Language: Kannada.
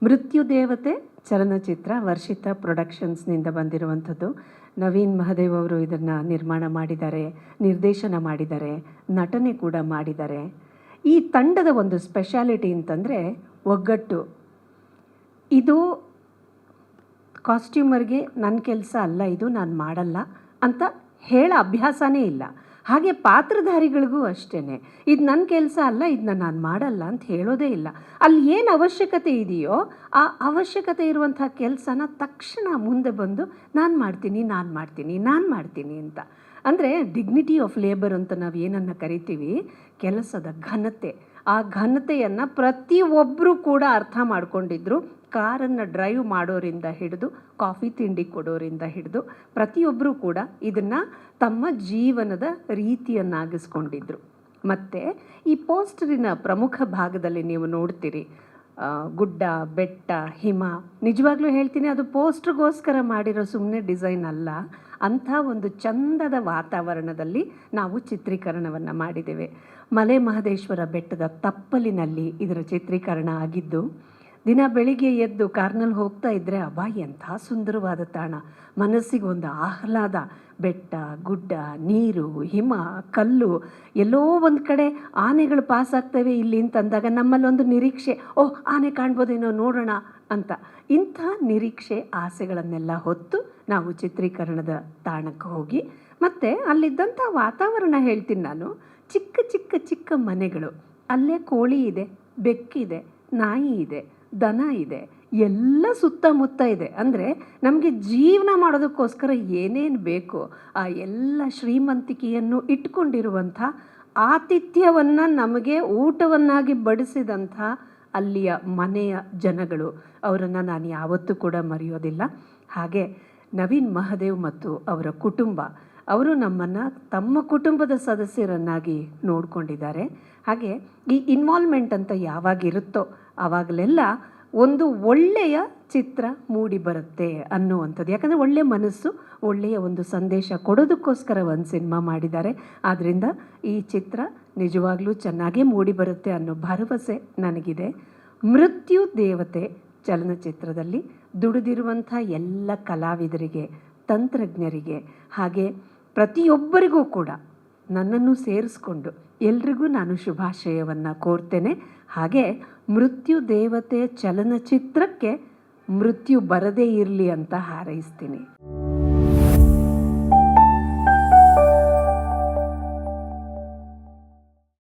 ಮೃತ್ಯುದೇವತೆ ಚಲನಚಿತ್ರ ವರ್ಷಿತಾ ಪ್ರೊಡಕ್ಷನ್ಸ್ನಿಂದ ಬಂದಿರುವಂಥದ್ದು. ನವೀನ್ ಮಹದೇವ್ ಅವರು ಇದನ್ನು ನಿರ್ಮಾಣ ಮಾಡಿದ್ದಾರೆ, ನಿರ್ದೇಶನ ಮಾಡಿದ್ದಾರೆ, ನಟನೆ ಕೂಡ ಮಾಡಿದ್ದಾರೆ. ಈ ತಂಡದ ಒಂದು ಸ್ಪೆಷಾಲಿಟಿ ಅಂತಂದರೆ ಒಗ್ಗಟ್ಟು. ಇದು ಕಾಸ್ಟ್ಯೂಮರ್ಗೆ ನನ್ನ ಕೆಲಸ ಅಲ್ಲ, ಇದು ನಾನು ಮಾಡಲ್ಲ ಅಂತ ಹೇಳೋ ಅಭ್ಯಾಸನೇ ಇಲ್ಲ. ಹಾಗೆ ಪಾತ್ರಧಾರಿಗಳಿಗೂ ಅಷ್ಟೇ, ಇದು ನನ್ನ ಕೆಲಸ ಅಲ್ಲ, ಇದನ್ನ ನಾನು ಮಾಡಲ್ಲ ಅಂತ ಹೇಳೋದೇ ಇಲ್ಲ. ಅಲ್ಲಿ ಏನು ಅವಶ್ಯಕತೆ ಇದೆಯೋ ಆ ಅವಶ್ಯಕತೆ ಇರುವಂಥ ಕೆಲಸನ ತಕ್ಷಣ ಮುಂದೆ ಬಂದು ನಾನು ಮಾಡ್ತೀನಿ ಅಂತ. ಅಂದರೆ ಡಿಗ್ನಿಟಿ ಆಫ್ ಲೇಬರ್ ಅಂತ ನಾವು ಏನನ್ನು ಕರಿತೀವಿ, ಕೆಲಸದ ಘನತೆ. ಆ ಘನತೆಯನ್ನು ಪ್ರತಿಯೊಬ್ಬರೂ ಕೂಡ ಅರ್ಥ ಮಾಡ್ಕೊಂಡಿದ್ರು. ಕಾರನ್ನು ಡ್ರೈವ್ ಮಾಡೋರಿಂದ ಹಿಡಿದು ಕಾಫಿ ತಿಂಡಿ ಕೊಡೋರಿಂದ ಹಿಡಿದು ಪ್ರತಿಯೊಬ್ಬರೂ ಕೂಡ ಇದನ್ನು ತಮ್ಮ ಜೀವನದ ರೀತಿಯನ್ನಾಗಿಸ್ಕೊಂಡಿದ್ರು. ಮತ್ತು ಈ ಪೋಸ್ಟರಿನ ಪ್ರಮುಖ ಭಾಗದಲ್ಲಿ ನೀವು ನೋಡ್ತೀರಿ, ಗುಡ್ಡ, ಬೆಟ್ಟ, ಹಿಮ. ನಿಜವಾಗ್ಲೂ ಹೇಳ್ತೀನಿ, ಅದು ಪೋಸ್ಟ್ರಿಗೋಸ್ಕರ ಮಾಡಿರೋ ಸುಮ್ಮನೆ ಡಿಸೈನ್ ಅಲ್ಲ. ಅಂಥ ಒಂದು ಚಂದದ ವಾತಾವರಣದಲ್ಲಿ ನಾವು ಚಿತ್ರೀಕರಣವನ್ನು ಮಾಡಿದ್ದೇವೆ. ಮಲೆ ಮಹದೇಶ್ವರ ಬೆಟ್ಟದ ತಪ್ಪಲಿನಲ್ಲಿ ಇದರ ಚಿತ್ರೀಕರಣ ಆಗಿದ್ದು, ದಿನ ಬೆಳಿಗ್ಗೆ ಎದ್ದು ಕಾರ್ನಲ್ಲಿ ಹೋಗ್ತಾ ಇದ್ದರೆ ಅಬ್ಬಾ ಎಂಥ ಸುಂದರವಾದ ತಾಣ, ಮನಸ್ಸಿಗೆ ಒಂದು ಆಹ್ಲಾದ. ಬೆಟ್ಟ, ಗುಡ್ಡ, ನೀರು, ಹಿಮ, ಕಲ್ಲು, ಎಲ್ಲೋ ಒಂದು ಕಡೆ ಆನೆಗಳು ಪಾಸ್ ಆಗ್ತವೆ ಇಲ್ಲಿ ಅಂತಂದಾಗ ನಮ್ಮಲ್ಲೊಂದು ನಿರೀಕ್ಷೆ, ಓಹ್ ಆನೆ ಕಾಣ್ಬೋದೇನೋ ನೋಡೋಣ ಅಂತ. ಇಂಥ ನಿರೀಕ್ಷೆ, ಆಸೆಗಳನ್ನೆಲ್ಲ ಹೊತ್ತು ನಾವು ಚಿತ್ರೀಕರಣದ ತಾಣಕ್ಕೆ ಹೋಗಿ, ಮತ್ತು ಅಲ್ಲಿದ್ದಂಥ ವಾತಾವರಣ ಹೇಳ್ತೀನಿ ನಾನು. ಚಿಕ್ಕ ಚಿಕ್ಕ ಚಿಕ್ಕ ಮನೆಗಳು, ಅಲ್ಲೇ ಕೋಳಿ ಇದೆ, ಬೆಕ್ಕಿದೆ, ನಾಯಿ ಇದೆ, ದನ ಇದೆ, ಎಲ್ಲ ಸುತ್ತಮುತ್ತ ಇದೆ. ಅಂದರೆ ನಮಗೆ ಜೀವನ ಮಾಡೋದಕ್ಕೋಸ್ಕರ ಏನೇನು ಬೇಕೋ ಆ ಎಲ್ಲ ಶ್ರೀಮಂತಿಕೆಯನ್ನು ಇಟ್ಕೊಂಡಿರುವಂಥ, ಆತಿಥ್ಯವನ್ನು ನಮಗೆ ಊಟವನ್ನಾಗಿ ಬಡಿಸಿದಂಥ ಅಲ್ಲಿಯ ಮನೆಯ ಜನಗಳು, ಅವರನ್ನು ನಾನು ಯಾವತ್ತೂ ಕೂಡ ಮರೆಯೋದಿಲ್ಲ. ಹಾಗೆ ನವೀನ್ ಮಹದೇವ್ ಮತ್ತು ಅವರ ಕುಟುಂಬ, ಅವರು ನಮ್ಮನ್ನು ತಮ್ಮ ಕುಟುಂಬದ ಸದಸ್ಯರನ್ನಾಗಿ ನೋಡಿಕೊಂಡಿದ್ದಾರೆ. ಹಾಗೆ ಈ ಇನ್ವಾಲ್ವ್ಮೆಂಟ್ ಅಂತ ಯಾವಾಗಿರುತ್ತೋ ಆವಾಗಲೆಲ್ಲ ಒಂದು ಒಳ್ಳೆಯ ಚಿತ್ರ ಮೂಡಿ ಬರುತ್ತೆ ಅನ್ನುವಂಥದ್ದು. ಯಾಕಂದರೆ ಒಳ್ಳೆಯ ಮನಸ್ಸು, ಒಳ್ಳೆಯ ಒಂದು ಸಂದೇಶ ಕೊಡೋದಕ್ಕೋಸ್ಕರ ಒಂದು ಸಿನಿಮಾ ಮಾಡಿದ್ದಾರೆ. ಆದ್ದರಿಂದ ಈ ಚಿತ್ರ ನಿಜವಾಗ್ಲೂ ಚೆನ್ನಾಗೇ ಮೂಡಿ ಬರುತ್ತೆ ಅನ್ನೋ ಭರವಸೆ ನನಗಿದೆ. ಮೃತ್ಯು ದೇವತೆ ಚಲನಚಿತ್ರದಲ್ಲಿ ದುಡಿದಿರುವಂಥ ಎಲ್ಲ ಕಲಾವಿದರಿಗೆ, ತಂತ್ರಜ್ಞರಿಗೆ, ಹಾಗೆ ಪ್ರತಿಯೊಬ್ಬರಿಗೂ ಕೂಡ ನನ್ನನ್ನು ಸೇರಿಸ್ಕೊಂಡು ಎಲ್ರಿಗೂ ನಾನು ಶುಭಾಶಯವನ್ನು ಕೋರ್ತೇನೆ. ಹಾಗೆ ಮೃತ್ಯು ದೇವತೆ ಚಲನಚಿತ್ರಕ್ಕೆ ಮೃತ್ಯು ಬರದೇ ಇರಲಿ ಅಂತ ಹಾರೈಸ್ತೀನಿ.